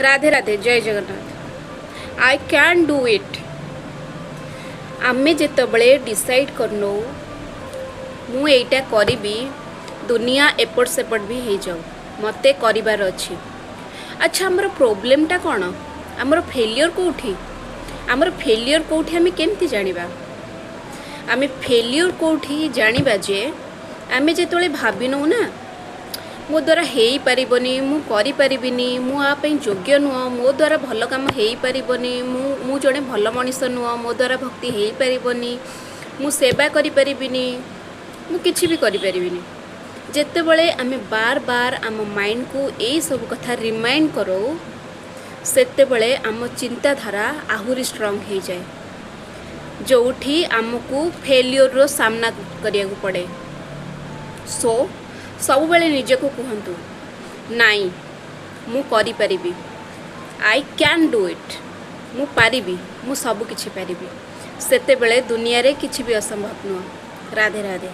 राधे राधे जय Jagannath. I can do it. आमे जितेबले decide करनो मु एटा करी दुनिया एपट सेपट भी हो जाऊ मते करिबार अछि। अच्छा हमर प्रोब्लेमटा कौन? आमर फेलियर कौटी? आमर फेलियर कौटी आमे केमती जानिबा? आमे फेलियर कौटी जानिबा जे आमे जेतोले भाबिनौ ना मो द्वारा हो पारबनी, मु करि परिबिनी, मु आ पई योग्य नुह, मो द्वारा भल काम हो पारबनी, मु जड़े भल मनीष नुह, मो द्वारा भक्ति हो पारबनी, मु सेवा करि परिबिनी, मु किछि भी करि परिबिनी। जेतेबेले आमे बार बार आम माइंड को यही सब कथा रिमाइंड करो सेतेबेले आम चिंताधारा आहुरी स्ट्रांग हो जाए, जोठी आमको फेलियर रो सामना करिया को पड़े। सो सब बेले निजे को कहतु नाई मु करि परिबी, आई कैन डू इट, मु पारिबी, मु सब किछि पारिबी। सेते बेले दुनिया रे किछि भी असंभव नुह। राधे राधे।